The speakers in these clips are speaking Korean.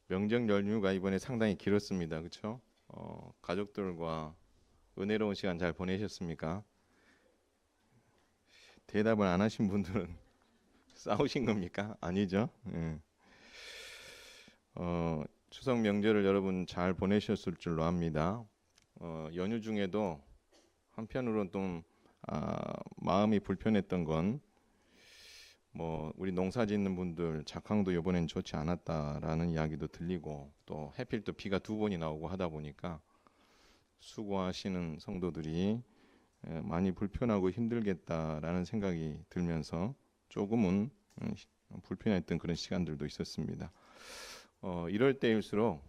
명절 연휴가 이번에 상당히 길었습니다. 그렇죠? 가족들과 은혜로운 시간 잘 보내셨습니까? 대답을 안 하신 분들은 싸우신 겁니까? 아니죠? 예. 추석 명절을 여러분 잘 보내셨을 줄로 압니다. 연휴 중에도 한편으로는 좀 마음이 불편했던 건 우리 농사 짓는 분들 작황도 이번엔 좋지 않았다라는 이야기도 들리고 또 해필 또 비가 두 번이나 오고 하다 보니까 수고하시는 성도들이 많이 불편하고 힘들겠다라는 생각이 들면서 조금은 불편했던 그런 시간들도 있었습니다. 이럴 때일수록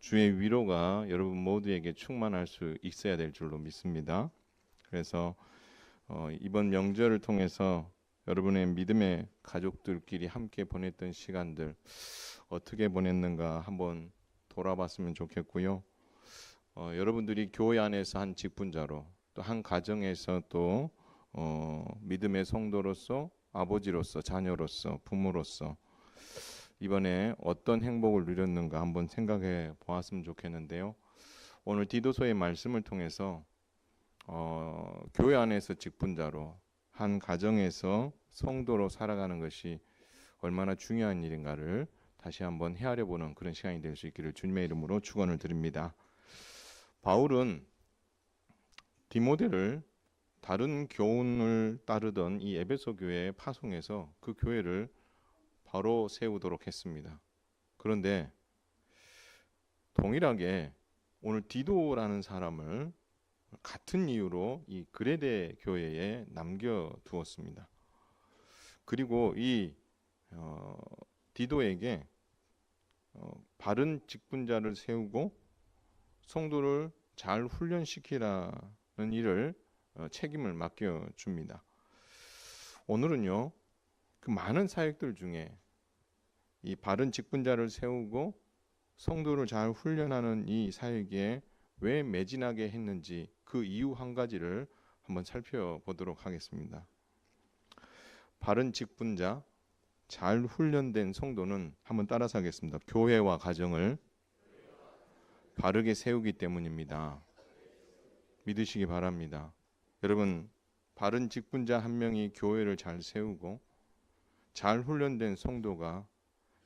주의 위로가 여러분 모두에게 충만할 수 있어야 될 줄로 믿습니다. 그래서 이번 명절을 통해서 여러분의 믿음의 가족들끼리 함께 보냈던 시간들 어떻게 보냈는가 한번 돌아봤으면 좋겠고요. 여러분들이 교회 안에서 한 직분자로 또 한 가정에서 또 믿음의 성도로서 아버지로서 자녀로서 부모로서 이번에 어떤 행복을 누렸는가 한번 생각해 보았으면 좋겠는데요. 오늘 디도서의 말씀을 통해서 교회 안에서 직분자로 한 가정에서 성도로 살아가는 것이 얼마나 중요한 일인가를 다시 한번 헤아려 보는 그런 시간이 될 수 있기를 주님의 이름으로 축원을 드립니다. 바울은 디모데를 다른 교훈을 따르던 이 에베소 교회에 파송해서 그 교회를 바로 세우도록 했습니다. 그런데 동일하게 오늘 디도라는 사람을 같은 이유로 이 그레데 교회에 남겨두었습니다. 그리고 이 디도에게 바른 직분자를 세우고 성도를 잘 훈련시키라는 일을 책임을 맡겨줍니다. 오늘은요, 그 많은 사역들 중에 이 바른 직분자를 세우고 성도를 잘 훈련하는 이 사역에 왜 매진하게 했는지 그 이유 한 가지를 한번 살펴보도록 하겠습니다. 바른 직분자, 잘 훈련된 성도는 한번 따라서 하겠습니다. 교회와 가정을 바르게 세우기 때문입니다. 믿으시기 바랍니다. 여러분, 바른 직분자 한 명이 교회를 잘 세우고 잘 훈련된 성도가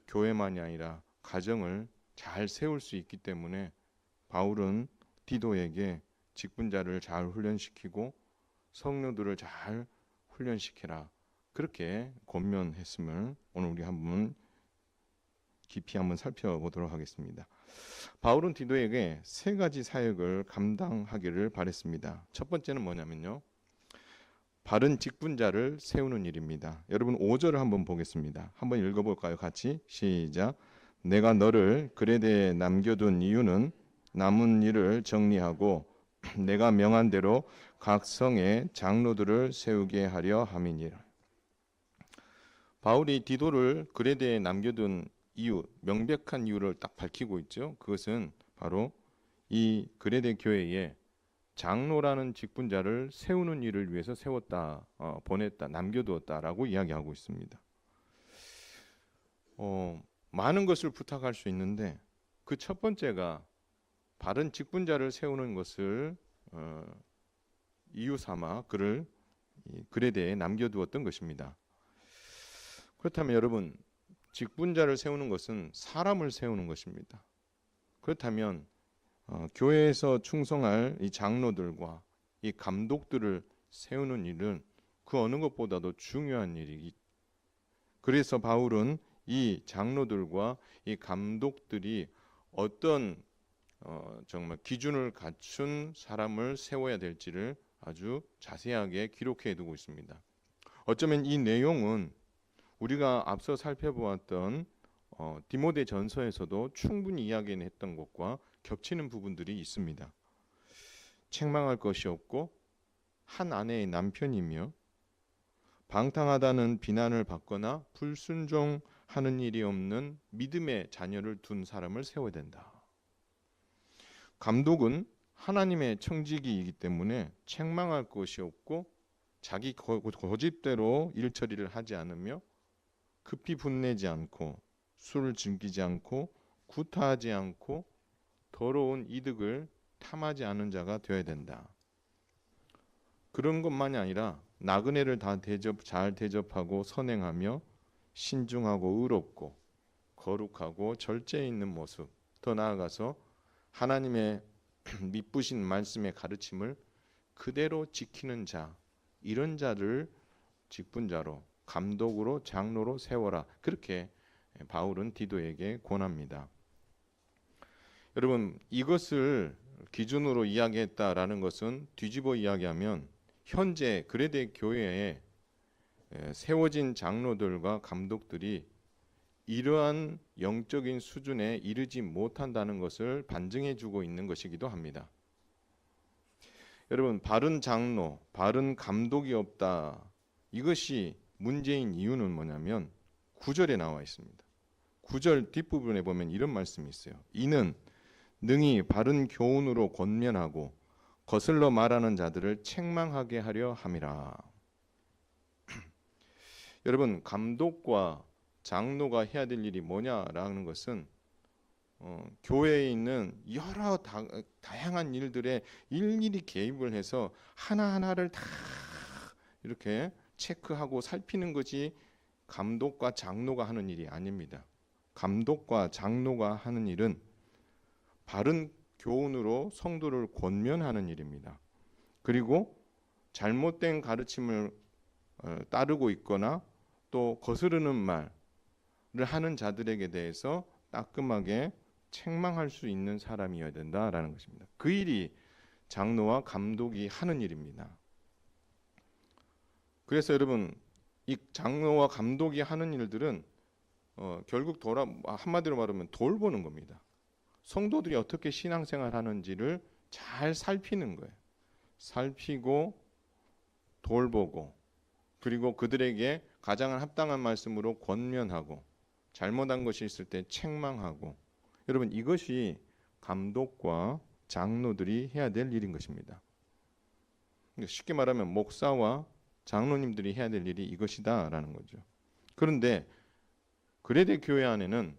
교회만이 아니라 가정을 잘 세울 수 있기 때문에 바울은 디도에게 직분자를 잘 훈련시키고 성도들을 잘 훈련시키라 그렇게 권면했음을 오늘 우리 한번 깊이 한번 살펴보도록 하겠습니다. 바울은 디도에게 세 가지 사역을 감당하기를 바랬습니다. 첫 번째는 뭐냐면요, 바른 직분자를 세우는 일입니다. 여러분 5절을 한번 보겠습니다. 한번 읽어볼까요? 같이 시작. 내가 너를 그레데에 남겨둔 이유는 남은 일을 정리하고 내가 명한 대로 각 성의 장로들을 세우게 하려 함이니라. 바울이 디도를 그레데에 남겨둔 이유, 명백한 이유를 딱 밝히고 있죠. 그것은 바로 이 그레데 교회에 장로라는 직분자를 세우는 일을 위해서 세웠다, 보냈다, 남겨두었다라고 이야기하고 있습니다. 많은 것을 부탁할 수 있는데 그 첫 번째가 바른 직분자를 세우는 것을 이유 삼아 그를 그레데에 남겨두었던 것입니다. 그렇다면 여러분, 직분자를 세우는 것은 사람을 세우는 것입니다. 그렇다면 교회에서 충성할 이 장로들과 이 감독들을 세우는 일은 그 어느 것보다도 중요한 일이기. 그래서 바울은 이 장로들과 이 감독들이 어떤 정말 기준을 갖춘 사람을 세워야 될지를 아주 자세하게 기록해 두고 있습니다. 어쩌면 이 내용은 우리가 앞서 살펴보았던 디모데 전서에서도 충분히 이야기했던 것과 겹치는 부분들이 있습니다. 책망할 것이 없고 한 아내의 남편이며 방탕하다는 비난을 받거나 불순종하는 일이 없는 믿음의 자녀를 둔 사람을 세워야 된다. 감독은 하나님의 청지기이기 때문에 책망할 것이 없고 자기 고집대로 일 처리를 하지 않으며 급히 분내지 않고 술을 즐기지 않고 구타하지 않고 더러운 이득을 탐하지 않은 자가 되어야 된다. 그런 것만이 아니라 나그네를 다 잘 대접하고 선행하며 신중하고 의롭고 거룩하고 절제 있는 모습, 더 나아가서 하나님의 미쁘신 말씀의 가르침을 그대로 지키는 자, 이런 자를 직분자로, 감독으로, 장로로 세워라. 그렇게 바울은 디도에게 권합니다. 여러분, 이것을 기준으로 이야기했다라는 것은 뒤집어 이야기하면 현재 그레데 교회에 세워진 장로들과 감독들이 이러한 영적인 수준에 이르지 못한다는 것을 반증해 주고 있는 것이기도 합니다. 여러분, 바른 장로, 바른 감독이 없다. 이것이 문제인 이유는 뭐냐면 9절에 나와 있습니다. 9절 뒷부분에 보면 이런 말씀이 있어요. 이는 능히 바른 교훈으로 권면하고 거슬러 말하는 자들을 책망하게 하려 함이라. 여러분, 감독과 장로가 해야 될 일이 뭐냐라는 것은 교회에 있는 여러 다양한 일들에 일일이 개입을 해서 하나하나를 다 이렇게 체크하고 살피는 것이 감독과 장로가 하는 일이 아닙니다. 감독과 장로가 하는 일은 바른 교훈으로 성도를 권면하는 일입니다. 그리고 잘못된 가르침을 따르고 있거나 또 거스르는 말을 하는 자들에게 대해서 따끔하게 책망할 수 있는 사람이어야 된다라는 것입니다. 그 일이 장로와 감독이 하는 일입니다. 그래서 여러분, 이 장로와 감독이 하는 일들은 결국 한마디로 말하면 돌보는 겁니다. 성도들이 어떻게 신앙생활 하는지를 잘 살피는 거예요. 살피고 돌보고 그리고 그들에게 가장 합당한 말씀으로 권면하고 잘못한 것이 있을 때 책망하고, 여러분, 이것이 감독과 장로들이 해야 될 일인 것입니다. 쉽게 말하면 목사와 장로님들이 해야 될 일이 이것이다라는 거죠. 그런데 그레데 교회 안에는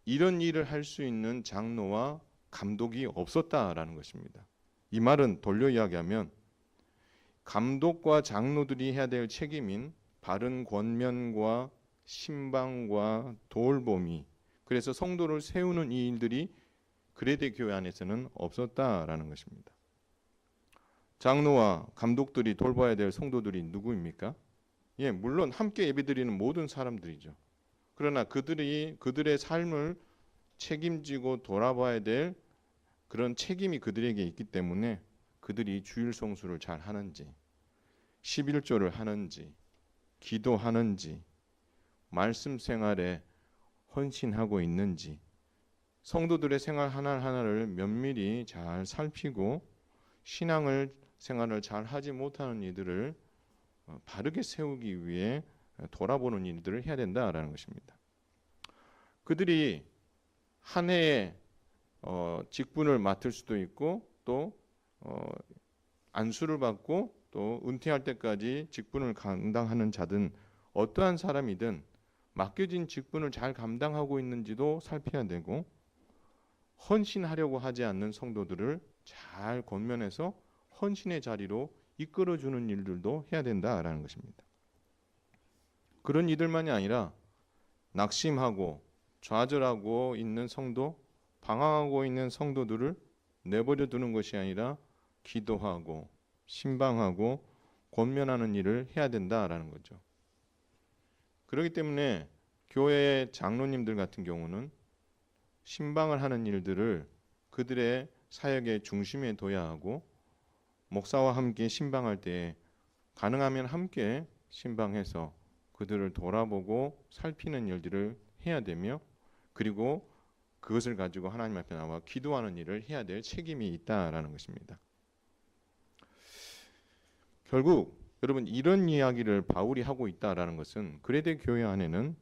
이런 일을 할 수 있는 장로와 감독이 없었다라는 것입니다. 이 말은 돌려 이야기하면 감독과 장로들이 해야 될 책임인 바른 권면과 신방과 돌봄이, 그래서 성도를 세우는 이 일들이 그레데 교회 안에서는 없었다라는 것입니다. 장로와 감독들이 돌봐야 될 성도들이 누구입니까? 물론 함께 예배드리는 모든 사람들이죠. 그러나 그들의 삶을 책임지고 돌아봐야 될 그런 책임이 그들에게 있기 때문에 그들이 주일 성수를 잘 하는지, 11조를 하는지, 기도하는지, 말씀 생활에 헌신하고 있는지, 성도들의 생활 하나하나를 면밀히 잘 살피고 생활을 잘 하지 못하는 이들을 바르게 세우기 위해 돌아보는 일들을 해야 된다라는 것입니다. 그들이 한 해에 직분을 맡을 수도 있고 또 안수를 받고 또 은퇴할 때까지 직분을 감당하는 자든 어떠한 사람이든 맡겨진 직분을 잘 감당하고 있는지도 살펴야 되고, 헌신하려고 하지 않는 성도들을 잘 권면해서 헌신의 자리로 이끌어주는 일들도 해야 된다라는 것입니다. 그런 이들만이 아니라 낙심하고 좌절하고 있는 성도, 방황하고 있는 성도들을 내버려 두는 것이 아니라 기도하고 신방하고 권면하는 일을 해야 된다라는 거죠. 그렇기 때문에 교회의 장로님들 같은 경우는 신방을 하는 일들을 그들의 사역의 중심에 둬야 하고, 목사와 함께 신방할 때 가능하면 함께 신방해서 그들을 돌아보고 살피는 일들을 해야 되며, 그리고 그것을 가지고 하나님 앞에 나와 기도하는 일을 해야 될 책임이 있다라는 것입니다. 결국 여러분, 이런 이야기를 바울이 하고 있다라는 것은 그레데 교회 안에는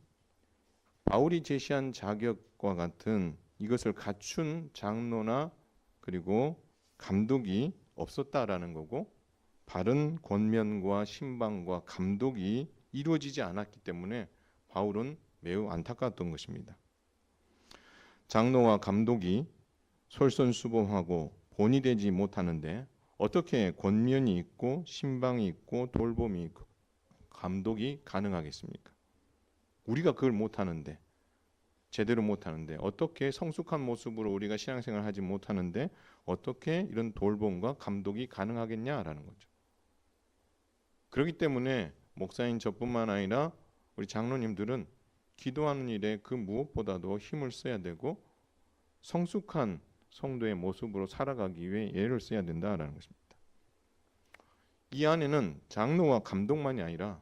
바울이 제시한 자격과 같은 이것을 갖춘 장로나 그리고 감독이 없었다라는 거고, 바른 권면과 신방과 감독이 이루어지지 않았기 때문에 바울은 매우 안타까웠던 것입니다. 장로와 감독이 솔선수범하고 본이 되지 못하는데 어떻게 권면이 있고 신방이 있고 돌봄이 있고 감독이 가능하겠습니까? 우리가 그걸 못하는데, 제대로 못하는데, 어떻게 성숙한 모습으로 우리가 신앙생활을 하지 못하는데 어떻게 이런 돌봄과 감독이 가능하겠냐라는 거죠. 그렇기 때문에 목사인 저뿐만 아니라 우리 장로님들은 기도하는 일에 그 무엇보다도 힘을 써야 되고 성숙한 성도의 모습으로 살아가기 위해 애를 써야 된다라는 것입니다. 이 안에는 장로와 감독만이 아니라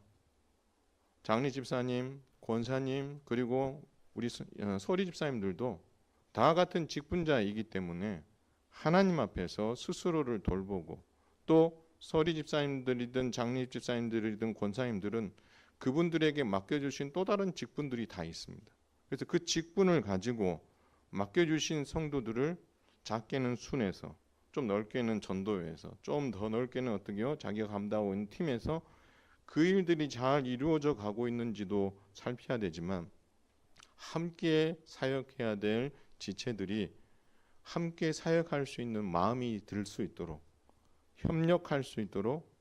장리 집사님, 권사님, 그리고 우리 소리 집사님들도 다 같은 직분자이기 때문에 하나님 앞에서 스스로를 돌보고, 또 소리 집사님들이든 장리 집사님들이든 권사님들은 그분들에게 맡겨주신 또 다른 직분들이 다 있습니다. 그래서 그 직분을 가지고 맡겨주신 성도들을 작게는 순에서, 좀 넓게는 전도회에서, 좀 더 넓게는 어떻게요? 자기가 감당하고 있는 팀에서 그 일들이 잘 이루어져 가고 있는지도 살펴야 되지만, 함께 사역해야 될 지체들이 함께 사역할 수 있는 마음이 들 수 있도록, 협력할 수 있도록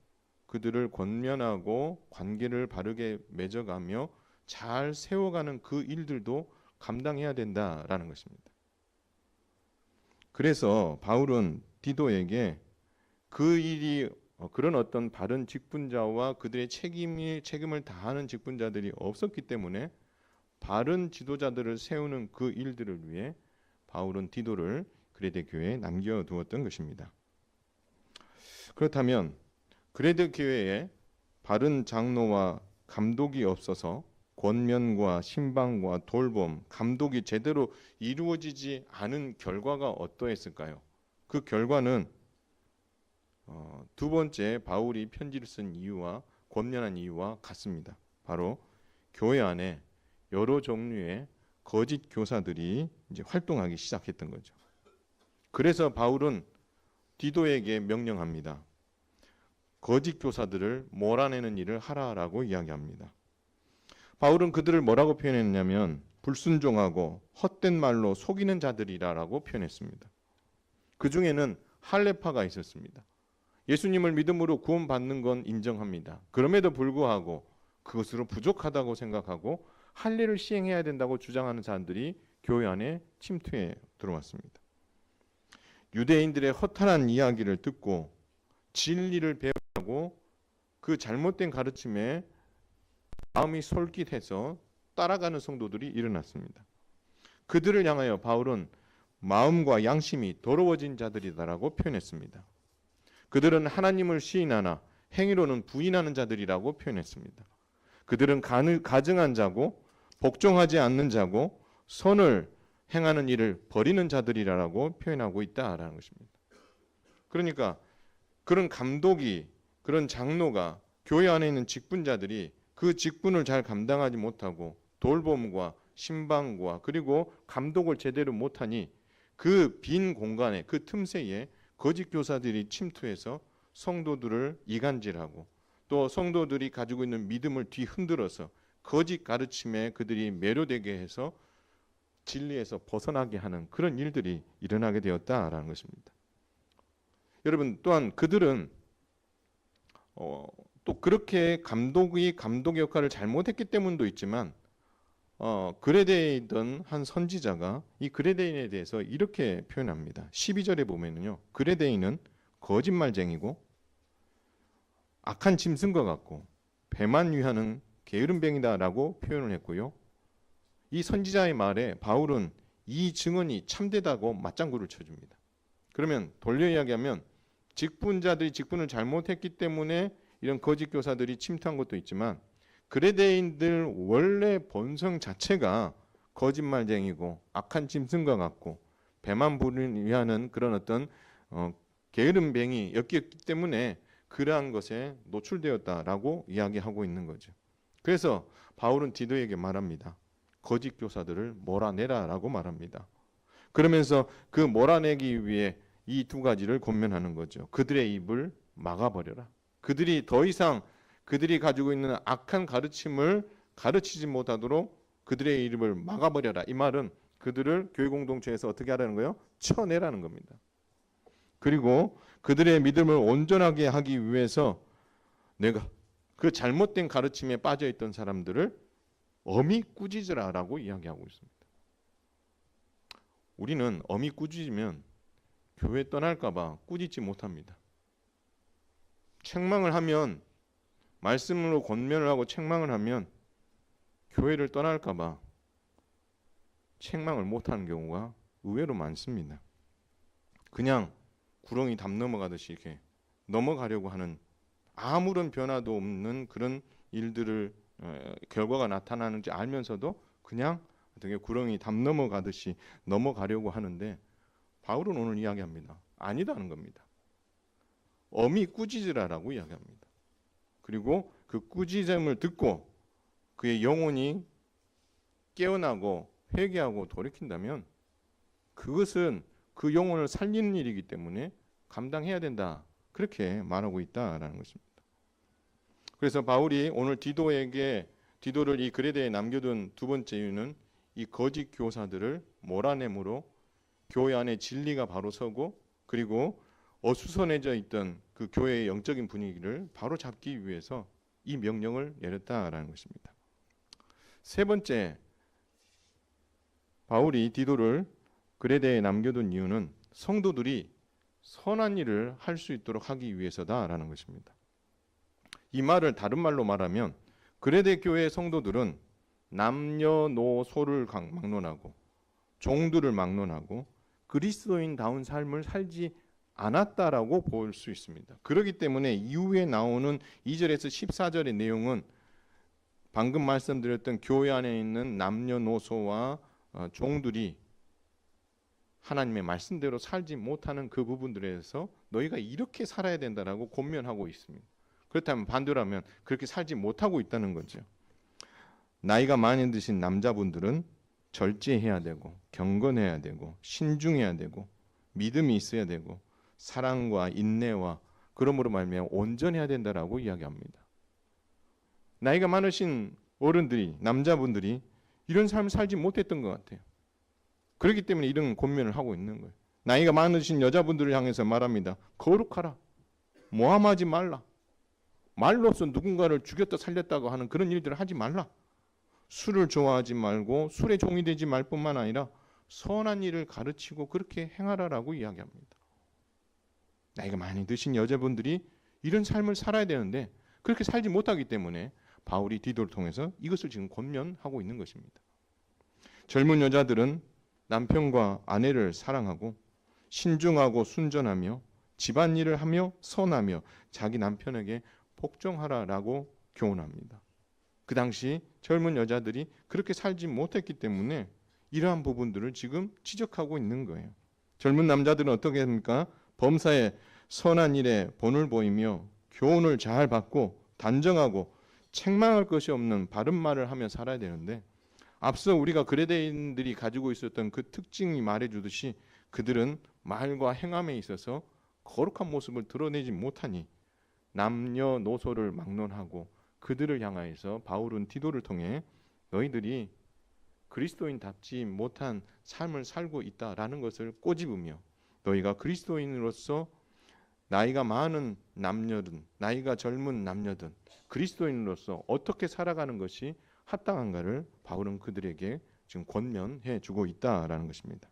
그들을 권면하고 관계를 바르게 맺어가며 잘 세워가는 그 일들도 감당해야 된다라는 것입니다. 그래서 바울은 디도에게 그 일이 그런 어떤 바른 직분자와 그들의 책임을 다하는 직분자들이 없었기 때문에 바른 지도자들을 세우는 그 일들을 위해 바울은 디도를 그레데 교회에 남겨두었던 것입니다. 그렇다면 그레데 교회에 바른 장로와 감독이 없어서 권면과 신방과 돌봄, 감독이 제대로 이루어지지 않은 결과가 어떠했을까요? 그 결과는 두 번째 바울이 편지를 쓴 이유와 권면한 이유와 같습니다. 바로 교회 안에 여러 종류의 거짓 교사들이 이제 활동하기 시작했던 거죠. 그래서 바울은 디도에게 명령합니다. 거짓 교사들을 몰아내는 일을 하라라고 이야기합니다. 바울은 그들을 뭐라고 표현했냐면 불순종하고 헛된 말로 속이는 자들이라고 표현했습니다. 그 중에는 할례파가 있었습니다. 예수님을 믿음으로 구원받는 건 인정합니다. 그럼에도 불구하고 그것으로 부족하다고 생각하고 할례를 시행해야 된다고 주장하는 사람들이 교회 안에 침투해 들어왔습니다. 유대인들의 허탄한 이야기를 듣고 진리를 배우고 그 잘못된 가르침에 마음이 솔깃해서 따라가는 성도들이 일어났습니다. 그들을 향하여 바울은 마음과 양심이 더러워진 자들이다라고 표현했습니다. 그들은 하나님을 시인하나 행위로는 부인하는 자들이라고 표현했습니다. 그들은 가증한 자고 복종하지 않는 자고 선을 행하는 일을 버리는 자들이라고 표현하고 있다라는 것입니다. 그러니까 그런 감독이, 그런 장로가, 교회 안에 있는 직분자들이 그 직분을 잘 감당하지 못하고 돌봄과 신방과 그리고 감독을 제대로 못하니 그 빈 공간에, 그 틈새에 거짓 교사들이 침투해서 성도들을 이간질하고 또 성도들이 가지고 있는 믿음을 뒤흔들어서 거짓 가르침에 그들이 매료되게 해서 진리에서 벗어나게 하는 그런 일들이 일어나게 되었다라는 것입니다. 여러분, 또한 그들은 또 그렇게 감독의 역할을 잘못했기 때문도 있지만 그레데에 있던 한 선지자가 이 그레데인에 대해서 이렇게 표현합니다. 12절에 보면은요, 그레데인은 거짓말쟁이고 악한 짐승과 같고 배만 위하는 게으름뱅이다라고 표현을 했고요. 이 선지자의 말에 바울은 이 증언이 참되다고 맞장구를 쳐줍니다. 그러면 돌려 이야기하면 직분자들이 직분을 잘못했기 때문에 이런 거짓 교사들이 침투한 것도 있지만 그레데인들 원래 본성 자체가 거짓말쟁이고 악한 짐승과 같고 배만 위하는 그런 어떤 게으름뱅이였기 때문에 그러한 것에 노출되었다라고 이야기하고 있는 거죠. 그래서 바울은 디도에게 말합니다. 거짓 교사들을 몰아내라라고 말합니다. 그러면서 그 몰아내기 위해 이 두 가지를 권면하는 거죠. 그들의 입을 막아버려라. 그들이 더 이상 그들이 가지고 있는 악한 가르침을 가르치지 못하도록 그들의 입을 막아버려라. 이 말은 그들을 교회 공동체에서 어떻게 하라는 거예요? 쳐내라는 겁니다. 그리고 그들의 믿음을 온전하게 하기 위해서 내가 그 잘못된 가르침에 빠져있던 사람들을 엄히 꾸짖으라라고 이야기하고 있습니다. 우리는 엄히 꾸짖으면 교회 떠날까 봐 꾸짖지 못합니다. 책망을 하면, 말씀으로 권면을 하고 책망을 하면 교회를 떠날까 봐 책망을 못하는 경우가 의외로 많습니다. 그냥 구렁이 담 넘어가듯이 이렇게 넘어가려고 하는, 아무런 변화도 없는 그런 일들을 결과가 나타나는지 알면서도 그냥 되게 구렁이 담 넘어가듯이 넘어가려고 하는데, 바울은 오늘 이야기합니다. 아니다는 겁니다. 엄히 꾸짖으라라고 이야기합니다. 그리고 그 꾸짖음을 듣고 그의 영혼이 깨어나고 회개하고 돌이킨다면 그것은 그 영혼을 살리는 일이기 때문에 감당해야 된다. 그렇게 말하고 있다라는 것입니다. 그래서 바울이 오늘 디도를 이 그레데에 남겨둔 두 번째 이유는 이 거짓 교사들을 몰아내므로 교회 안에 진리가 바로 서고, 그리고 어수선해져 있던 그 교회의 영적인 분위기를 바로 잡기 위해서 이 명령을 내렸다라는 것입니다. 세 번째, 바울이 디도를 그레데에 남겨둔 이유는 성도들이 선한 일을 할 수 있도록 하기 위해서다라는 것입니다. 이 말을 다른 말로 말하면 그레데 교회의 성도들은 남녀노소를 막론하고 종들을 막론하고 그리스도인다운 삶을 살지 않았다라고 볼 수 있습니다. 그렇기 때문에 이후에 나오는 2절에서 14절의 내용은 방금 말씀드렸던 교회 안에 있는 남녀노소와 종들이 하나님의 말씀대로 살지 못하는 그 부분들에서 너희가 이렇게 살아야 된다라고 권면하고 있습니다. 그렇다면 반대로 하면 그렇게 살지 못하고 있다는 거죠. 나이가 많이 드신 남자분들은 절제해야 되고 경건해야 되고 신중해야 되고 믿음이 있어야 되고 사랑과 인내와 그러므로 말미암아 온전해야 된다라고 이야기합니다. 나이가 많으신 어른들이, 남자분들이 이런 삶을 살지 못했던 것 같아요. 그렇기 때문에 이런 권면을 하고 있는 거예요. 나이가 많으신 여자분들을 향해서 말합니다. 거룩하라. 모함하지 말라. 말로써 누군가를 죽였다 살렸다고 하는 그런 일들을 하지 말라. 술을 좋아하지 말고 술의 종이 되지 말 뿐만 아니라 선한 일을 가르치고 그렇게 행하라라고 이야기합니다. 나이가 많이 드신 여자분들이 이런 삶을 살아야 되는데 그렇게 살지 못하기 때문에 바울이 디도를 통해서 이것을 지금 권면하고 있는 것입니다. 젊은 여자들은 남편과 아내를 사랑하고 신중하고 순전하며 집안일을 하며 선하며 자기 남편에게 복종하라라고 교훈합니다. 그 당시 젊은 여자들이 그렇게 살지 못했기 때문에 이러한 부분들을 지금 지적하고 있는 거예요. 젊은 남자들은 어떻게 합니까? 범사에 선한 일에 본을 보이며 교훈을 잘 받고 단정하고 책망할 것이 없는 바른 말을 하며 살아야 되는데, 앞서 우리가 그레데인들이 가지고 있었던 그 특징이 말해주듯이 그들은 말과 행함에 있어서 거룩한 모습을 드러내지 못하니 남녀노소를 막론하고 그들을 향하여서 바울은 디도를 통해 너희들이 그리스도인답지 못한 삶을 살고 있다라는 것을 꼬집으며, 너희가 그리스도인으로서 나이가 많은 남녀든 나이가 젊은 남녀든 그리스도인으로서 어떻게 살아가는 것이 합당한가를 바울은 그들에게 지금 권면해 주고 있다라는 것입니다.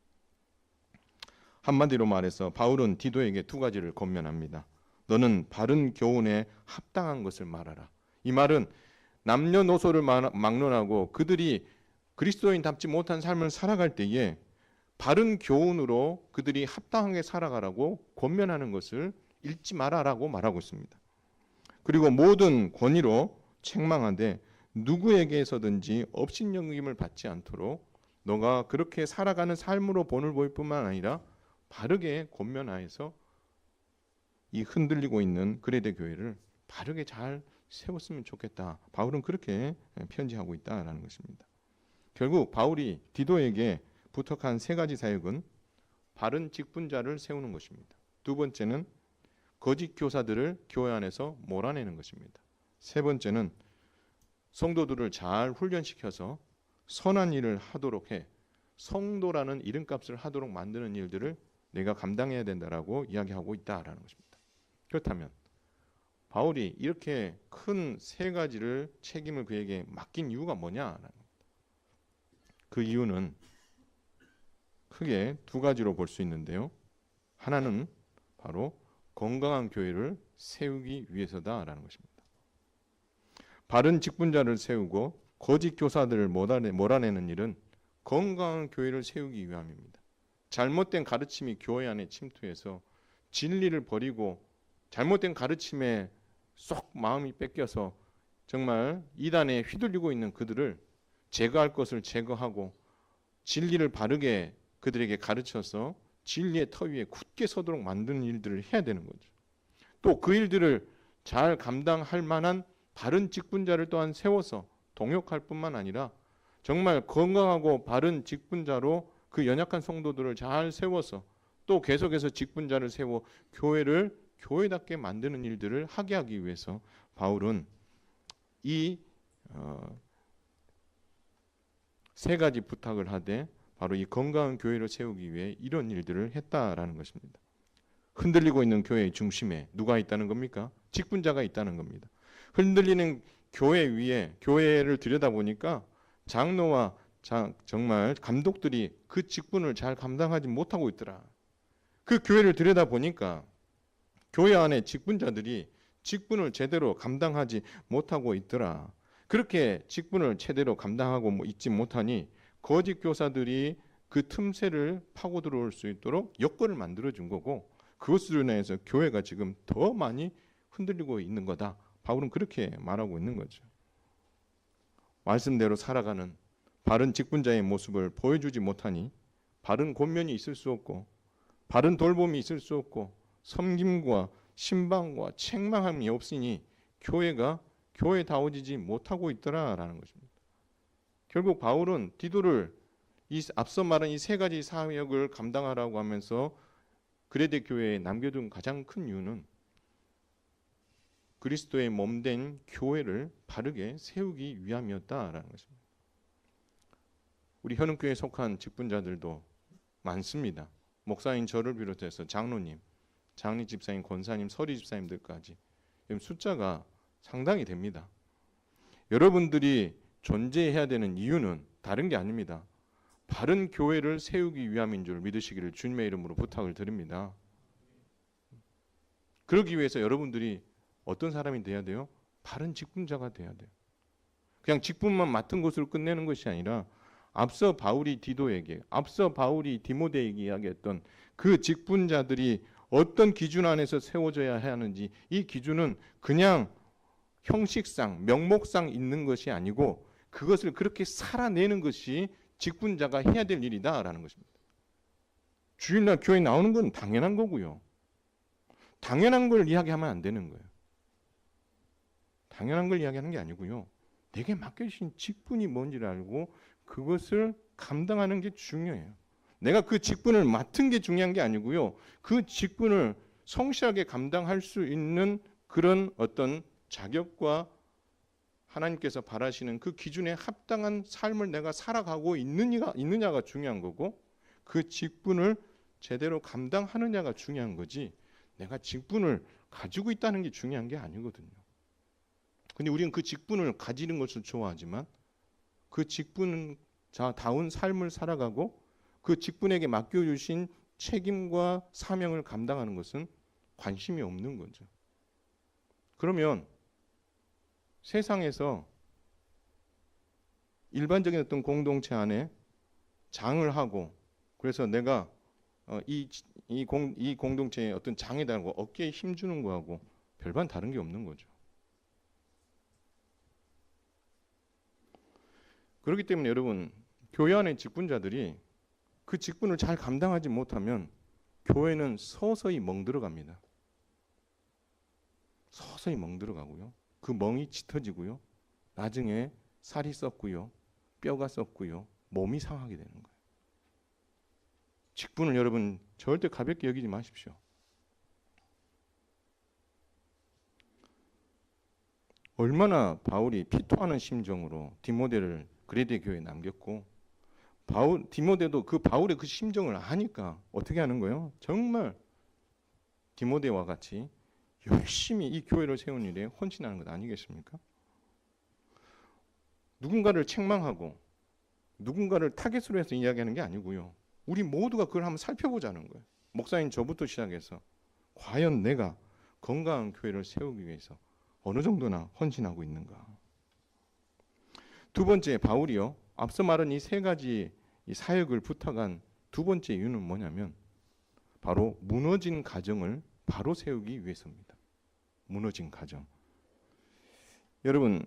한마디로 말해서 바울은 디도에게 두 가지를 권면합니다. 너는 바른 교훈에 합당한 것을 말하라. 이 말은 남녀노소를 막론하고 그들이 그리스도인답지 못한 삶을 살아갈 때에 바른 교훈으로 그들이 합당하게 살아가라고 권면하는 것을 잊지 마라라고 말하고 있습니다. 그리고 모든 권위로 책망하되 누구에게서든지 업신여김을 받지 않도록 너가 그렇게 살아가는 삶으로 본을 보일 뿐만 아니라 바르게 권면하여서 이 흔들리고 있는 그레데 교회를 바르게 잘 세웠으면 좋겠다. 바울은 그렇게 편지하고 있다라는 것입니다. 결국 바울이 디도에게 부탁한 세 가지 사역은 바른 직분자를 세우는 것입니다. 두 번째는 거짓 교사들을 교회 안에서 몰아내는 것입니다. 세 번째는 성도들을 잘 훈련시켜서 선한 일을 하도록 해 성도라는 이름값을 하도록 만드는 일들을 내가 감당해야 된다라고 이야기하고 있다라는 것입니다. 그렇다면 바울이 이렇게 큰 세 가지를 책임을 그에게 맡긴 이유가 뭐냐라는 겁니다. 그 이유는 크게 두 가지로 볼 수 있는데요. 하나는 바로 건강한 교회를 세우기 위해서다라는 것입니다. 바른 직분자를 세우고 거짓 교사들을 몰아내는 일은 건강한 교회를 세우기 위함입니다. 잘못된 가르침이 교회 안에 침투해서 진리를 버리고 잘못된 가르침에 쏙 마음이 뺏겨서 정말 이단에 휘둘리고 있는 그들을 제거할 것을 제거하고 진리를 바르게 그들에게 가르쳐서 진리의 터 위에 굳게 서도록 만드는 일들을 해야 되는 거죠. 또 그 일들을 잘 감당할 만한 바른 직분자를 또한 세워서 동역할 뿐만 아니라 정말 건강하고 바른 직분자로 그 연약한 성도들을 잘 세워서 또 계속해서 직분자를 세워 교회를 교회답게 만드는 일들을 하게 하기 위해서 바울은 이 세 가지 부탁을 하되 바로 이 건강한 교회를 세우기 위해 이런 일들을 했다라는 것입니다. 흔들리고 있는 교회의 중심에 누가 있다는 겁니까? 직분자가 있다는 겁니다. 흔들리는 교회 위에 교회를 들여다보니까 장로와 정말 감독들이 그 직분을 잘 감당하지 못하고 있더라. 그 교회를 들여다보니까 교회 안에 직분자들이 직분을 제대로 감당하지 못하고 있더라. 그렇게 직분을 제대로 감당하고 있지 못하니 거짓 교사들이 그 틈새를 파고 들어올 수 있도록 여건을 만들어준 거고 그것으로 인해서 교회가 지금 더 많이 흔들리고 있는 거다. 바울은 그렇게 말하고 있는 거죠. 말씀대로 살아가는 바른 직분자의 모습을 보여주지 못하니 바른 권면이 있을 수 없고 바른 돌봄이 있을 수 없고 섬김과 신방과 책망함이 없으니 교회가 교회다워지지 못하고 있더라라는 것입니다. 결국 바울은 디도를 앞서 말한 이 세 가지 사역을 감당하라고 하면서 그레데 교회에 남겨둔 가장 큰 이유는 그리스도의 몸된 교회를 바르게 세우기 위함이었다라는 것입니다. 우리 현흥교회에 속한 직분자들도 많습니다. 목사인 저를 비롯해서 장로님, 장리 집사님, 권사님, 서리 집사님들까지 숫자가 상당히 됩니다. 여러분들이 존재해야 되는 이유는 다른 게 아닙니다. 바른 교회를 세우기 위함인 줄 믿으시기를 주님의 이름으로 부탁을 드립니다. 그러기 위해서 여러분들이 어떤 사람이 돼야 돼요? 바른 직분자가 돼야 돼요. 그냥 직분만 맡은 것으로 끝내는 것이 아니라 앞서 바울이 디도에게, 앞서 바울이 디모데에게 이야기했던 그 직분자들이 어떤 기준 안에서 세워져야 하는지 이 기준은 그냥 형식상, 명목상 있는 것이 아니고 그것을 그렇게 살아내는 것이 직분자가 해야 될 일이다라는 것입니다. 주일날 교회 나오는 건 당연한 거고요. 당연한 걸 이야기하면 안 되는 거예요. 당연한 걸 이야기하는 게 아니고요. 내게 맡겨주신 직분이 뭔지를 알고 그것을 감당하는 게 중요해요. 내가 그 직분을 맡은 게 중요한 게 아니고요. 그 직분을 성실하게 감당할 수 있는 그런 어떤 자격과 하나님께서 바라시는 그 기준에 합당한 삶을 내가 살아가고 있느냐가 중요한 거고 그 직분을 제대로 감당하느냐가 중요한 거지 내가 직분을 가지고 있다는 게 중요한 게 아니거든요. 근데 우리는 그 직분을 가지는 것을 좋아하지만 그 직분자다운 삶을 살아가고 그 직분에게 맡겨주신 책임과 사명을 감당하는 것은 관심이 없는 거죠. 그러면 세상에서 일반적인 어떤 공동체 안에 장을 하고 그래서 내가 이 공동체의 어떤 장에다가 어깨에 힘주는 거하고 별반 다른 게 없는 거죠. 그렇기 때문에 여러분 교회 안의 직분자들이 그 직분을 잘 감당하지 못하면 교회는 서서히 멍들어갑니다. 서서히 멍들어가고요. 그 멍이 짙어지고요. 나중에 살이 썩고요. 뼈가 썩고요. 몸이 상하게 되는 거예요. 직분을 여러분 절대 가볍게 여기지 마십시오. 얼마나 바울이 피토하는 심정으로 디모데를 그레데 교회에 남겼고 디모데도 그 바울의 그 심정을 아니까 어떻게 하는 거예요? 정말 디모데와 같이 열심히 이 교회를 세운 일에 헌신하는 것 아니겠습니까? 누군가를 책망하고 누군가를 타겟으로 해서 이야기하는 게 아니고요. 우리 모두가 그걸 한번 살펴보자는 거예요. 목사님 저부터 시작해서 과연 내가 건강한 교회를 세우기 위해서 어느 정도나 헌신하고 있는가. 두 번째, 바울이요. 앞서 말한 이 세 가지 이 사역을 부탁한 두 번째 이유는 뭐냐면 바로 무너진 가정을 바로 세우기 위해서입니다. 무너진 가정. 여러분,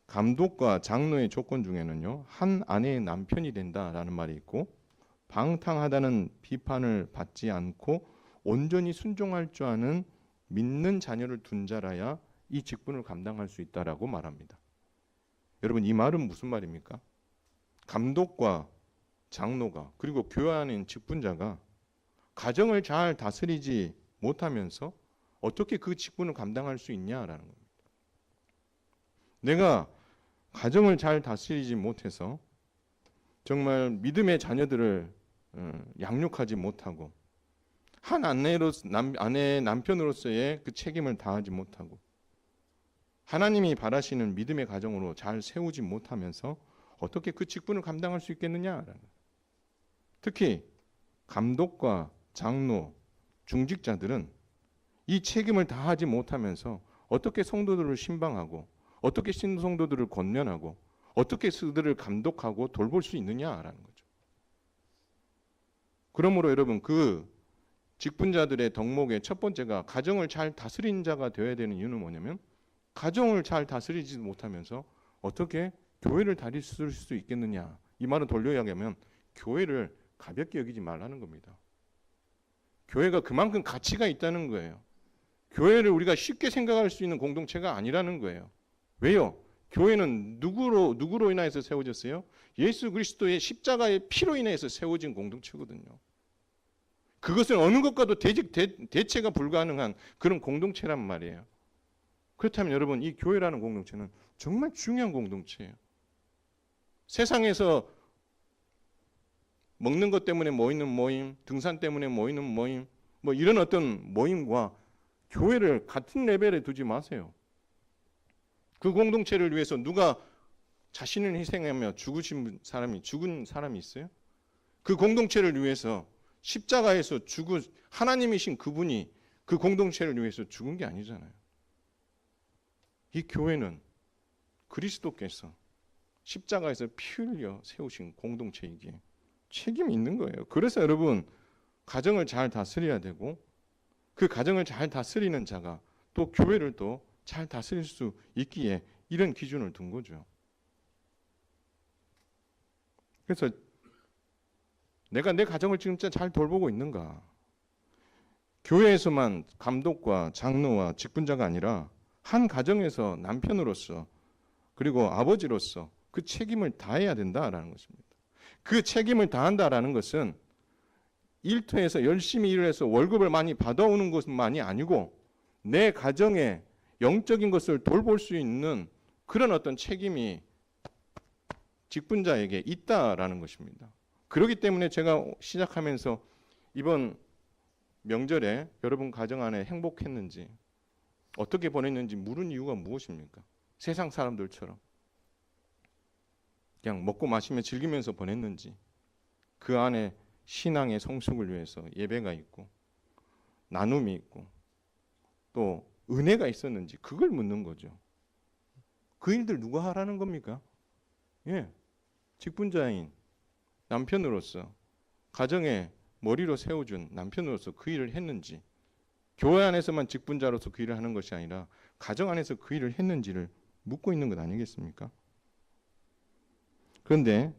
감독과 장로의 조건 중에는요, 한 아내의 남편이 된다라는 말이 있고, 방탕하다는 비판을 받지 않고 온전히 순종할 줄 아는 믿는 자녀를 둔 자라야 이 직분을 감당할 수 있다라고 말합니다. 여러분, 이 말은 무슨 말입니까? 감독과 장로가 그리고 교회 안에 있는 직분자가 가정을 잘 다스리지 못하면서 어떻게 그 직분을 감당할 수 있냐라는 겁니다. 내가 가정을 잘 다스리지 못해서 정말 믿음의 자녀들을 양육하지 못하고 한 아내의 남편으로서의 그 책임을 다하지 못하고 하나님이 바라시는 믿음의 가정으로 잘 세우지 못하면서 어떻게 그 직분을 감당할 수 있겠느냐라는. 특히 감독과 장로, 중직자들은 이 책임을 다하지 못하면서 어떻게 성도들을 신방하고 어떻게 신성도들을 권면하고 어떻게 그들을 감독하고 돌볼 수 있느냐라는 거죠. 그러므로 여러분, 그 직분자들의 덕목의 첫 번째가 가정을 잘 다스리는 자가 되어야 되는 이유는 뭐냐면 가정을 잘 다스리지 못하면서 어떻게 교회를 다스릴 수 있겠느냐. 이 말은 돌려 이야기하면 교회를 가볍게 여기지 말라는 겁니다. 교회가 그만큼 가치가 있다는 거예요. 교회를 우리가 쉽게 생각할 수 있는 공동체가 아니라는 거예요. 왜요? 교회는 누구로 인하여서 세워졌어요? 예수 그리스도의 십자가의 피로 인해서 세워진 공동체거든요. 그것은 어느 것과도 대체가 불가능한 그런 공동체란 말이에요. 그렇다면 여러분, 이 교회라는 공동체는 정말 중요한 공동체예요. 세상에서 먹는 것 때문에 모이는 모임, 등산 때문에 모이는 모임, 뭐 이런 어떤 모임과 교회를 같은 레벨에 두지 마세요. 그 공동체를 위해서 누가 자신을 희생하며 죽은 사람이 있어요? 그 공동체를 위해서 십자가에서 죽은 하나님이신 그분이 그 공동체를 위해서 죽은 게 아니잖아요. 이 교회는 그리스도께서 십자가에서 피 흘려 세우신 공동체이기에 책임이 있는 거예요. 그래서 여러분, 가정을 잘 다스려야 되고 그 가정을 잘 다스리는 자가 또 교회를 또 잘 다스릴 수 있기에 이런 기준을 둔 거죠. 그래서 내가 내 가정을 진짜 잘 돌보고 있는가? 교회에서만 감독과 장로와 직분자가 아니라 한 가정에서 남편으로서 그리고 아버지로서 그 책임을 다해야 된다라는 것입니다. 그 책임을 다한다라는 것은 일터에서 열심히 일을 해서 월급을 많이 받아오는 것만이 아니고 내 가정에 영적인 것을 돌볼 수 있는 그런 어떤 책임이 직분자에게 있다라는 것입니다. 그렇기 때문에 제가 시작하면서 이번 명절에 여러분 가정 안에 행복했는지 어떻게 보냈는지 물은 이유가 무엇입니까? 세상 사람들처럼 그냥 먹고 마시며 즐기면서 보냈는지 그 안에 신앙의 성숙을 위해서 예배가 있고 나눔이 있고 또 은혜가 있었는지 그걸 묻는 거죠. 그 일들 누가 하라는 겁니까? 직분자인 남편으로서 가정의 머리로 세워준 남편으로서 그 일을 했는지 교회 안에서만 직분자로서 그 일을 하는 것이 아니라 가정 안에서 그 일을 했는지를 묻고 있는 것 아니겠습니까? 그런데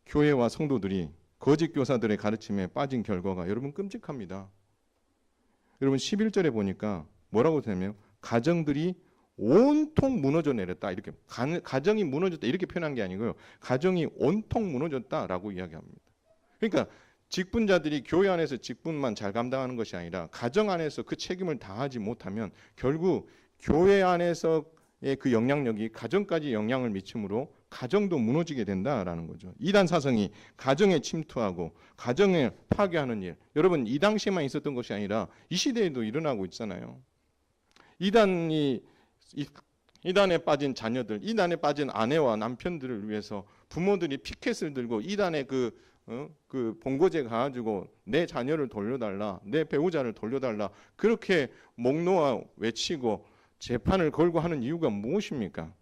교회와 성도들이 거짓 교사들의 가르침에 빠진 결과가 여러분 끔찍합니다. 여러분 11절에 보니까 뭐라고 되냐면 가정들이 온통 무너져 내렸다. 이렇게 가정이 무너졌다 이렇게 표현한 게 아니고요. 가정이 온통 무너졌다라고 이야기합니다. 그러니까 직분자들이 교회 안에서 직분만 잘 감당하는 것이 아니라 가정 안에서 그 책임을 다하지 못하면 결국 교회 안에서의 그 영향력이 가정까지 영향을 미치므로 가정도 무너지게 된다라는 거죠. 이단 사상이 가정에 침투하고 가정을 파괴하는 일. 여러분 이 당시에만 있었던 것이 아니라 이 시대에도 일어나고 있잖아요. 이단에 빠진 자녀들, 이단에 빠진 아내와 남편들을 위해서 부모들이 피켓을 들고 이단에 그 본고제 가가지고 내 자녀를 돌려달라, 내 배우자를 돌려달라 그렇게 목 놓아 외치고 재판을 걸고 하는 이유가 무엇입니까?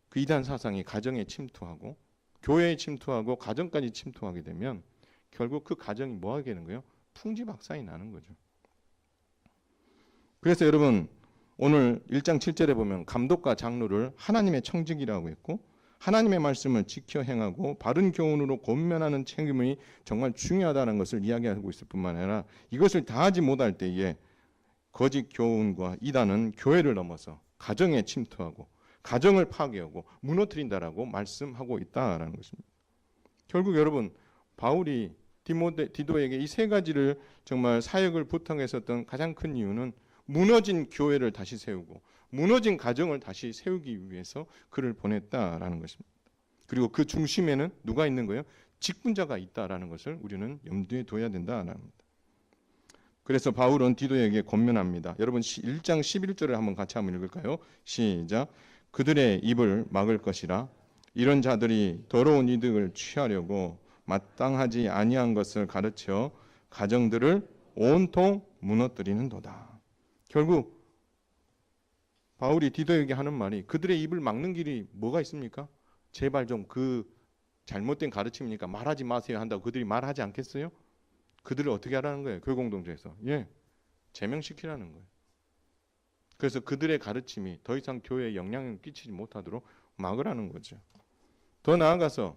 그 이단 사상이 가정에 침투하고 교회에 침투하고 가정까지 침투하게 되면 결국 그 가정이 뭐 하게 되는 거예요? 풍지박산이 나는 거죠. 그래서 여러분 오늘 1장 7절에 보면 감독과 장로를 하나님의 청직이라고 했고 하나님의 말씀을 지켜 행하고 바른 교훈으로 권면하는 책임이 정말 중요하다는 것을 이야기하고 있을 뿐만 아니라 이것을 다하지 못할 때에 거짓 교훈과 이단은 교회를 넘어서 가정에 침투하고 가정을 파괴하고 무너뜨린다라고 말씀하고 있다라는 것입니다. 결국 여러분 바울이 디도에게 이 세 가지를 정말 사역을 부탁했었던 가장 큰 이유는 무너진 교회를 다시 세우고 무너진 가정을 다시 세우기 위해서 그를 보냈다라는 것입니다. 그리고 그 중심에는 누가 있는 거예요? 직분자가 있다라는 것을 우리는 염두에 둬야 된다라는 겁니다. 그래서 바울은 디도에게 권면합니다. 여러분 1장 11절을 한번 같이 한번 읽을까요? 시작. 그들의 입을 막을 것이라 이런 자들이 더러운 이득을 취하려고 마땅하지 아니한 것을 가르쳐 가정들을 온통 무너뜨리는도다. 결국 바울이 디도에게 하는 말이 그들의 입을 막는 길이 뭐가 있습니까? 제발 좀 그 잘못된 가르침이니까 말하지 마세요 한다고 그들이 말하지 않겠어요? 그들을 어떻게 하라는 거예요? 교회공동체에서 제명시키라는 거예요. 그래서 그들의 가르침이 더 이상 교회에 영향을 끼치지 못하도록 막으라는 거죠. 더 나아가서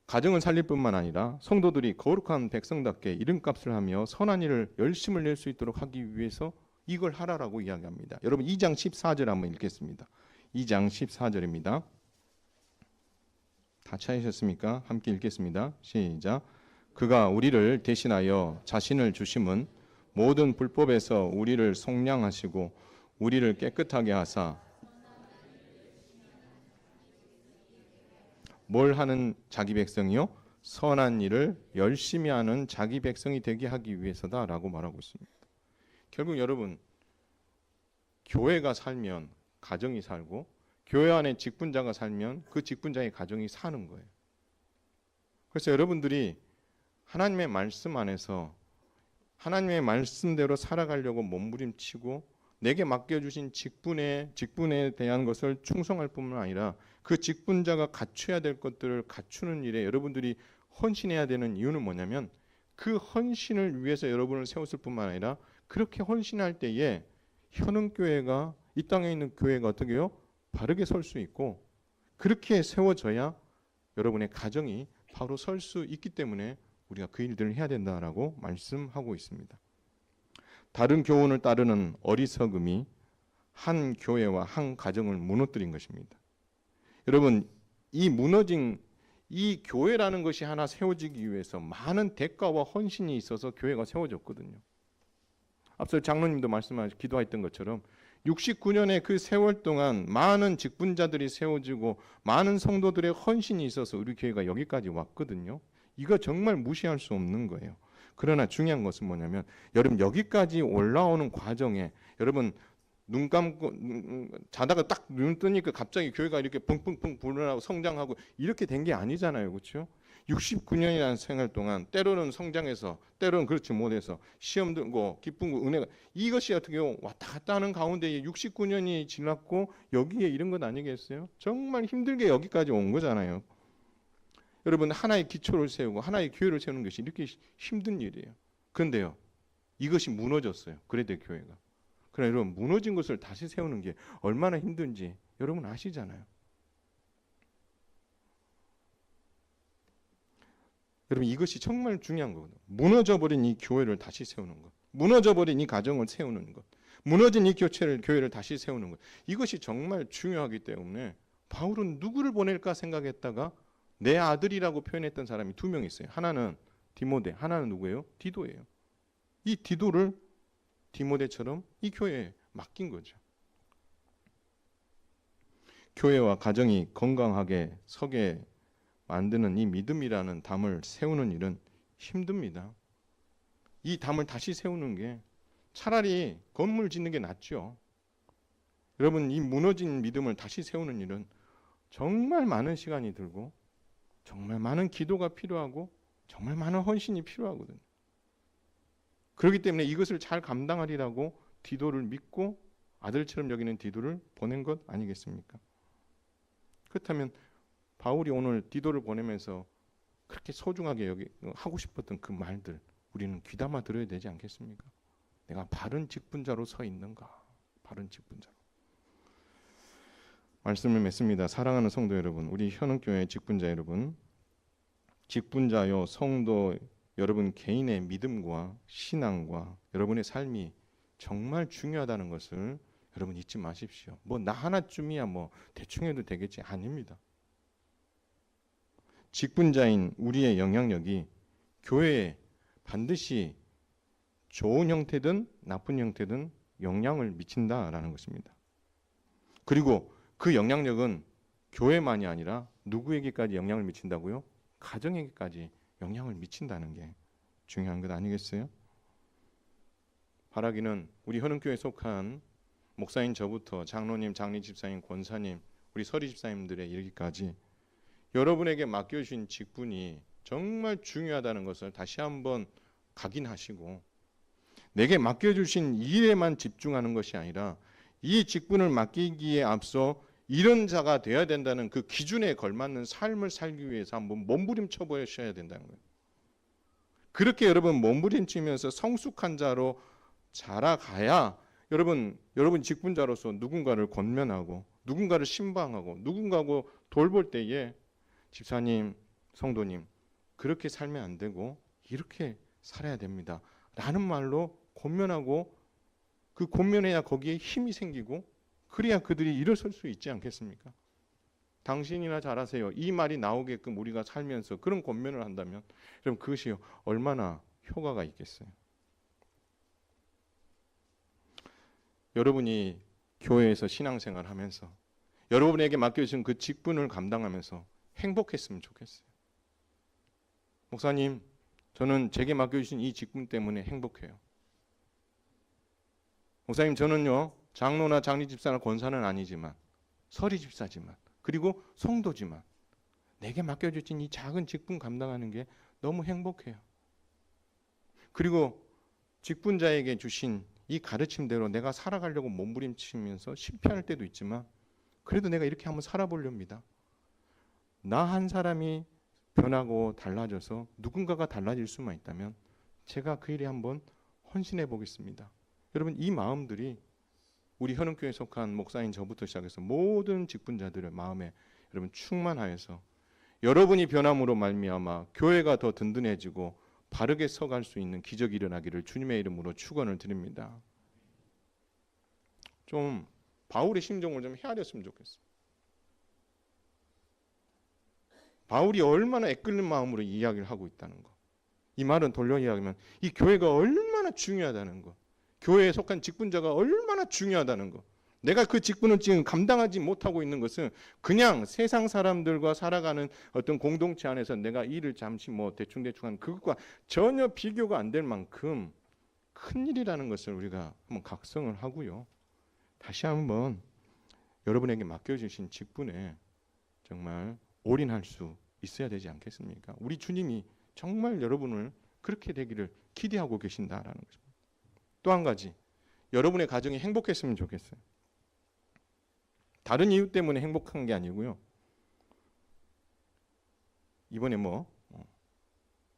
가정을 살릴 뿐만 아니라 성도들이 거룩한 백성답게 이름값을 하며 선한 일을 열심을 낼 수 있도록 하기 위해서 이걸 하라라고 이야기합니다. 여러분 2장 14절 한번 읽겠습니다. 2장 14절입니다. 다 찾으셨습니까? 함께 읽겠습니다. 시작. 그가 우리를 대신하여 자신을 주심은 모든 불법에서 우리를 속량하시고 우리를 깨끗하게 하사 뭘 하는 자기 백성이요? 선한 일을 열심히 하는 자기 백성이 되게 하기 위해서다라고 말하고 있습니다. 결국 여러분 교회가 살면 가정이 살고 교회 안에 직분자가 살면 그 직분자의 가정이 사는 거예요. 그래서 여러분들이 하나님의 말씀 안에서 하나님의 말씀대로 살아가려고 몸부림치고 내게 맡겨주신 직분에 대한 것을 충성할 뿐만 아니라 그 직분자가 갖춰야 될 것들을 갖추는 일에 여러분들이 헌신해야 되는 이유는 뭐냐면 그 헌신을 위해서 여러분을 세웠을 뿐만 아니라 그렇게 헌신할 때에 현흥교회가 이 땅에 있는 교회가 어떻게 해요? 바르게 설 수 있고 그렇게 세워져야 여러분의 가정이 바로 설 수 있기 때문에 우리가 그 일들을 해야 된다라고 말씀하고 있습니다. 다른 교훈을 따르는 어리석음이 한 교회와 한 가정을 무너뜨린 것입니다. 여러분 이 무너진 이 교회라는 것이 하나 세워지기 위해서 많은 대가와 헌신이 있어서 교회가 세워졌거든요. 앞서 장로님도 기도했던 것처럼 69년의 그 세월 동안 많은 직분자들이 세워지고 많은 성도들의 헌신이 있어서 우리 교회가 여기까지 왔거든요. 이거 정말 무시할 수 없는 거예요. 그러나 중요한 것은 뭐냐면 여러분 여기까지 올라오는 과정에 여러분 눈 감고 자다가 딱 눈 뜨니까 갑자기 교회가 이렇게 펑펑펑 불어나고 성장하고 이렇게 된 게 아니잖아요. 그렇죠? 69년이라는 생활 동안 때로는 성장해서 때로는 그렇지 못해서 시험 들고 기쁜 거 은혜가 이것이 어떻게 왔다 갔다 하는 가운데 69년이 지났고 여기에 이런 것 아니겠어요? 정말 힘들게 여기까지 온 거잖아요. 여러분 하나의 기초를 세우고 하나의 교회를 세우는 것이 이렇게 힘든 일이에요. 그런데요. 이것이 무너졌어요. 그래도 교회가. 그러나 여러분 무너진 것을 다시 세우는 게 얼마나 힘든지 여러분 아시잖아요. 여러분 이것이 정말 중요한 거거든요. 무너져버린 이 교회를 다시 세우는 것. 무너져버린 이 가정을 세우는 것. 무너진 이 교회를 다시 세우는 것. 이것이 정말 중요하기 때문에 바울은 누구를 보낼까 생각했다가 내 아들이라고 표현했던 사람이 두 명 있어요. 하나는 디모데, 하나는 누구예요? 디도예요. 이 디도를 디모데처럼 이 교회에 맡긴 거죠. 교회와 가정이 건강하게 서게 만드는 이 믿음이라는 담을 세우는 일은 힘듭니다. 이 담을 다시 세우는 게 차라리 건물 짓는 게 낫죠. 여러분, 이 무너진 믿음을 다시 세우는 일은 정말 많은 시간이 들고 정말 많은 기도가 필요하고 정말 많은 헌신이 필요하거든요. 그렇기 때문에 이것을 잘 감당하리라고 디도를 믿고 아들처럼 여기는 디도를 보낸 것 아니겠습니까? 그렇다면 바울이 오늘 디도를 보내면서 그렇게 소중하게 하고 싶었던 그 말들 우리는 귀담아 들어야 되지 않겠습니까? 내가 바른 직분자로 서 있는가? 바른 직분자로. 말씀을 맺습니다. 사랑하는 성도 여러분, 우리 현흥교회 직분자 여러분, 직분자요 성도 여러분 개인의 믿음과 신앙과 여러분의 삶이 정말 중요하다는 것을 여러분 잊지 마십시오. 뭐 나 하나쯤이야 뭐 대충 해도 되겠지. 아닙니다. 직분자인 우리의 영향력이 교회에 반드시 좋은 형태든 나쁜 형태든 영향을 미친다라는 것입니다. 그리고 그 영향력은 교회만이 아니라 누구에게까지 영향을 미친다고요? 가정에게까지 영향을 미친다는 게 중요한 것 아니겠어요? 바라기는 우리 현흥교회에 속한 목사인 저부터 장로님, 장리 집사님, 권사님, 우리 서리 집사님들에 이르기까지 여러분에게 맡겨주신 직분이 정말 중요하다는 것을 다시 한번 각인하시고 내게 맡겨주신 일에만 집중하는 것이 아니라 이 직분을 맡기기에 앞서 이런 자가 되어야 된다는 그 기준에 걸맞는 삶을 살기 위해서 한번 몸부림쳐 보셔야 된다는 거예요. 그렇게 여러분 몸부림치면서 성숙한 자로 자라가야 여러분 직분자로서 누군가를 권면하고 누군가를 신방하고 누군가고 돌볼 때에 집사님, 성도님 그렇게 살면 안 되고 이렇게 살아야 됩니다. 라는 말로 권면하고 그 권면해야 거기에 힘이 생기고 그래야 그들이 일어설 수 있지 않겠습니까? 당신이나 잘하세요. 이 말이 나오게끔 우리가 살면서 그런 권면을 한다면 그럼 그것이 얼마나 효과가 있겠어요. 여러분이 교회에서 신앙생활을 하면서 여러분에게 맡겨진 그 직분을 감당하면서 행복했으면 좋겠어요. 목사님, 저는 제게 맡겨주신 이 직분 때문에 행복해요. 목사님, 저는요 장로나 장리 집사나 권사는 아니지만 서리 집사지만 그리고 성도지만 내게 맡겨주신 이 작은 직분 감당하는 게 너무 행복해요. 그리고 직분자에게 주신 이 가르침대로 내가 살아가려고 몸부림치면서 실패할 때도 있지만 그래도 내가 이렇게 한번 살아보렵니다. 나 한 사람이 변하고 달라져서 누군가가 달라질 수만 있다면 제가 그 일에 한번 헌신해 보겠습니다. 여러분 이 마음들이 우리 현흥교회에 속한 목사인 저부터 시작해서 모든 직분자들의 마음에 여러분 충만하여서 여러분이 변함으로 말미암아 교회가 더 든든해지고 바르게 서갈 수 있는 기적이 일어나기를 주님의 이름으로 축원을 드립니다. 좀 바울의 심정을 좀 헤아렸으면 좋겠어요. 바울이 얼마나 애끓는 마음으로 이야기를 하고 있다는 거. 이 말은 돌려 이야기하면 이 교회가 얼마나 중요하다는 거. 교회에 속한 직분자가 얼마나 중요하다는 거. 내가 그 직분을 지금 감당하지 못하고 있는 것은 그냥 세상 사람들과 살아가는 어떤 공동체 안에서 내가 일을 잠시 뭐 대충대충 하는 그것과 전혀 비교가 안 될 만큼 큰 일이라는 것을 우리가 한번 각성을 하고요. 다시 한번 여러분에게 맡겨주신 직분에 정말 올인할 수 있어야 되지 않겠습니까? 우리 주님이 정말 여러분을 그렇게 되기를 기대하고 계신다라는 것입니다. 또 한 가지, 여러분의 가정이 행복했으면 좋겠어요. 다른 이유 때문에 행복한 게 아니고요. 이번에 뭐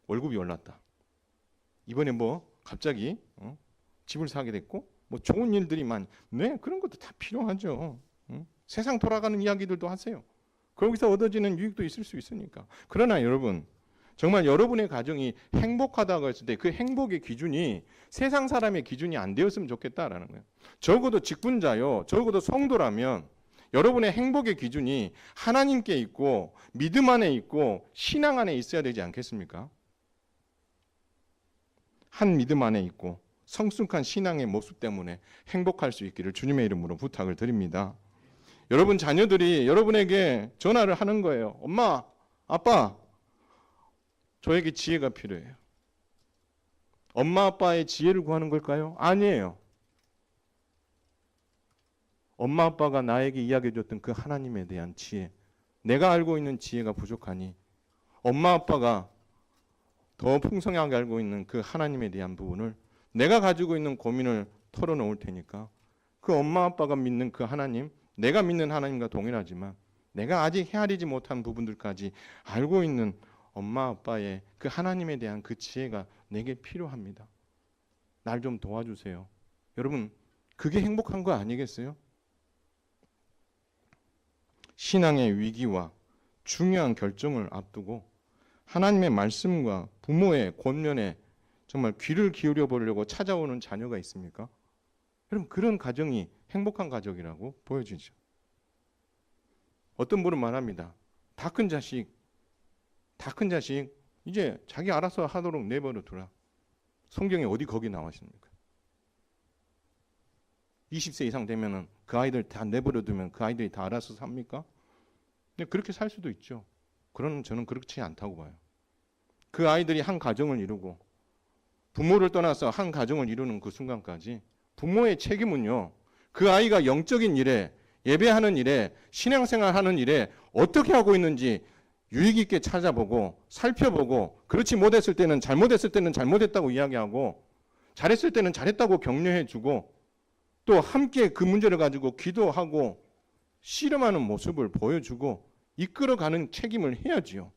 월급이 올랐다. 이번에 뭐 갑자기 집을 사게 됐고 뭐 좋은 일들이 많이. 네, 그런 것도 다 필요하죠. 세상 돌아가는 이야기들도 하세요. 거기서 얻어지는 유익도 있을 수 있으니까. 그러나 여러분 정말 여러분의 가정이 행복하다고 했을 때 그 행복의 기준이 세상 사람의 기준이 안 되었으면 좋겠다라는 거예요. 적어도 직분자요, 적어도 성도라면 여러분의 행복의 기준이 하나님께 있고 믿음 안에 있고 신앙 안에 있어야 되지 않겠습니까? 한 믿음 안에 있고 성숙한 신앙의 모습 때문에 행복할 수 있기를 주님의 이름으로 부탁을 드립니다. 여러분 자녀들이 여러분에게 전화를 하는 거예요. 엄마, 아빠, 저에게 지혜가 필요해요. 엄마, 아빠의 지혜를 구하는 걸까요? 아니에요. 엄마, 아빠가 나에게 이야기해 줬던 그 하나님에 대한 지혜, 내가 알고 있는 지혜가 부족하니 엄마, 아빠가 더 풍성하게 알고 있는 그 하나님에 대한 부분을 내가 가지고 있는 고민을 털어놓을 테니까 그 엄마, 아빠가 믿는 그 하나님, 내가 믿는 하나님과 동일하지만 내가 아직 헤아리지 못한 부분들까지 알고 있는 엄마, 아빠의 그 하나님에 대한 그 지혜가 내게 필요합니다. 날 좀 도와주세요. 여러분, 그게 행복한 거 아니겠어요? 신앙의 위기와 중요한 결정을 앞두고 하나님의 말씀과 부모의 권면에 정말 귀를 기울여 보려고 찾아오는 자녀가 있습니까? 여러분, 그런 가정이 행복한 가족이라고 보여지죠. 어떤 분은 말합니다. 다 큰 자식 이제 자기 알아서 하도록 내버려 두라. 성경에 어디 거기 나왔습니까? 20세 이상 되면은 그 아이들 다 내버려 두면 그 아이들이 다 알아서 삽니까? 근데 그렇게 살 수도 있죠. 그러나 저는 그렇지 않다고 봐요. 그 아이들이 한 가정을 이루고 부모를 떠나서 한 가정을 이루는 그 순간까지 부모의 책임은요. 그 아이가 영적인 일에, 예배하는 일에, 신앙생활하는 일에 어떻게 하고 있는지 유익 있게 찾아보고 살펴보고, 그렇지 못했을 때는 잘못했을 때는 잘못했다고 이야기하고, 잘했을 때는 잘했다고 격려해주고, 또 함께 그 문제를 가지고 기도하고 씨름하는 모습을 보여주고 이끌어가는 책임을 해야지요.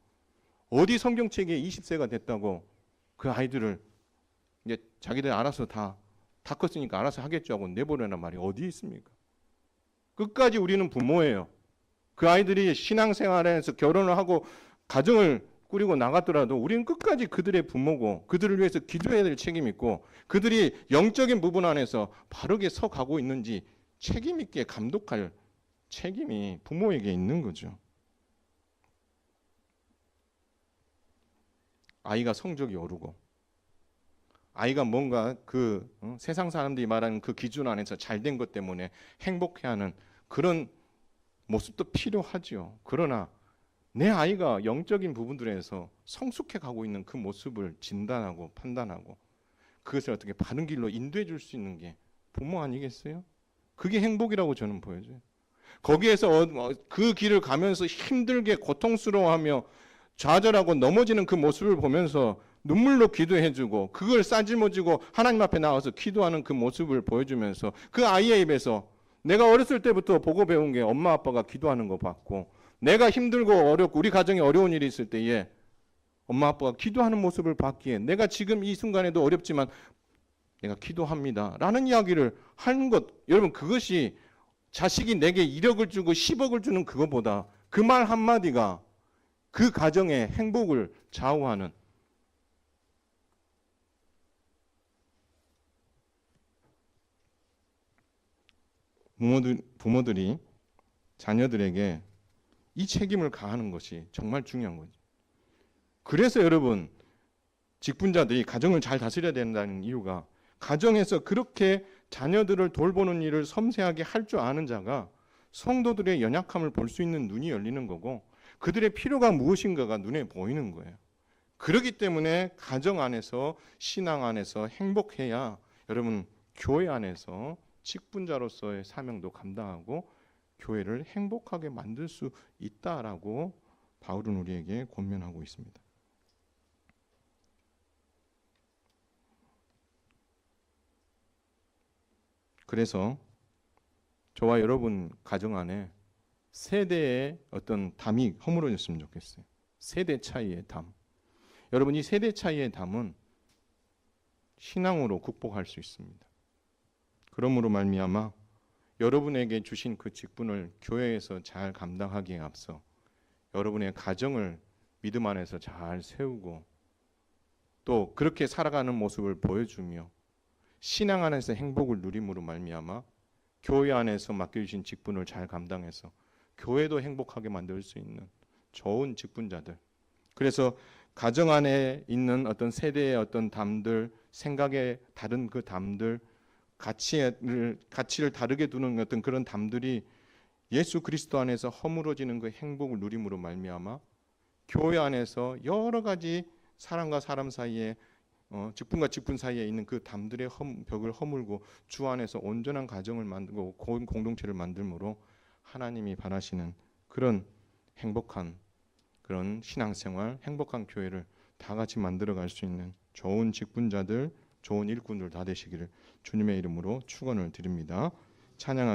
어디 성경책에 20세가 됐다고 그 아이들을 이제 자기들 알아서 다 컸으니까 알아서 하겠죠 하고 내버려란 말이 어디 있습니까? 끝까지 우리는 부모예요. 그 아이들이 신앙생활에서 결혼을 하고 가정을 꾸리고 나갔더라도 우리는 끝까지 그들의 부모고 그들을 위해서 기도해야 될 책임이 있고 그들이 영적인 부분 안에서 바르게 서가고 있는지 책임 있게 감독할 책임이 부모에게 있는 거죠. 아이가 성적이 오르고 아이가 뭔가 그 세상 사람들이 말하는 그 기준 안에서 잘된 것 때문에 행복해하는 그런 모습도 필요하죠. 그러나 내 아이가 영적인 부분들에서 성숙해 가고 있는 그 모습을 진단하고 판단하고 그것을 어떻게 바른 길로 인도해 줄 수 있는 게 부모 아니겠어요? 그게 행복이라고 저는 보여져요. 거기에서 그 길을 가면서 힘들게 고통스러워하며 좌절하고 넘어지는 그 모습을 보면서 눈물로 기도해주고 그걸 싸질머지고 하나님 앞에 나와서 기도하는 그 모습을 보여주면서 그 아이의 입에서 내가 어렸을 때부터 보고 배운 게 엄마 아빠가 기도하는 거 봤고 내가 힘들고 어렵고 우리 가정에 어려운 일이 있을 때에 엄마 아빠가 기도하는 모습을 봤기에 내가 지금 이 순간에도 어렵지만 내가 기도합니다 라는 이야기를 하는 것, 여러분 그것이 자식이 내게 1억을 주고 10억을 주는 그것보다 그 말 한마디가 그 가정의 행복을 좌우하는 부모들이 자녀들에게 이 책임을 가하는 것이 정말 중요한 거죠. 그래서 여러분 직분자들이 가정을 잘 다스려야 된다는 이유가 가정에서 그렇게 자녀들을 돌보는 일을 섬세하게 할 줄 아는 자가 성도들의 연약함을 볼 수 있는 눈이 열리는 거고 그들의 필요가 무엇인가가 눈에 보이는 거예요. 그렇기 때문에 가정 안에서 신앙 안에서 행복해야 여러분 교회 안에서 직분자로서의 사명도 감당하고 교회를 행복하게 만들 수 있다라고 바울은 우리에게 권면하고 있습니다. 그래서 저와 여러분 가정 안에 세대의 어떤 담이 허물어졌으면 좋겠어요. 세대 차이의 담. 여러분 이 세대 차이의 담은 신앙으로 극복할 수 있습니다. 그러므로 말미암아 여러분에게 주신 그 직분을 교회에서 잘 감당하기에 앞서 여러분의 가정을 믿음 안에서 잘 세우고 또 그렇게 살아가는 모습을 보여주며 신앙 안에서 행복을 누림으로 말미암아 교회 안에서 맡겨주신 직분을 잘 감당해서 교회도 행복하게 만들 수 있는 좋은 직분자들. 그래서 가정 안에 있는 어떤 세대의 어떤 담들, 생각의 다른 그 담들, 가치를 다르게 두는 어떤 그런 담들이 예수 그리스도 안에서 허물어지는 그 행복을 누림으로 말미암아 교회 안에서 여러 가지 사람과 사람 사이에 직분과 직분 사이에 있는 그 담들의 벽을 허물고 주 안에서 온전한 가정을 만들고 공동체를 만들므로 하나님이 바라시는 그런 행복한 그런 신앙생활, 행복한 교회를 다 같이 만들어갈 수 있는 좋은 직분자들, 좋은 일꾼들 다 되시기를 주님의 이름으로 축원을 드립니다. 찬양하겠습니다.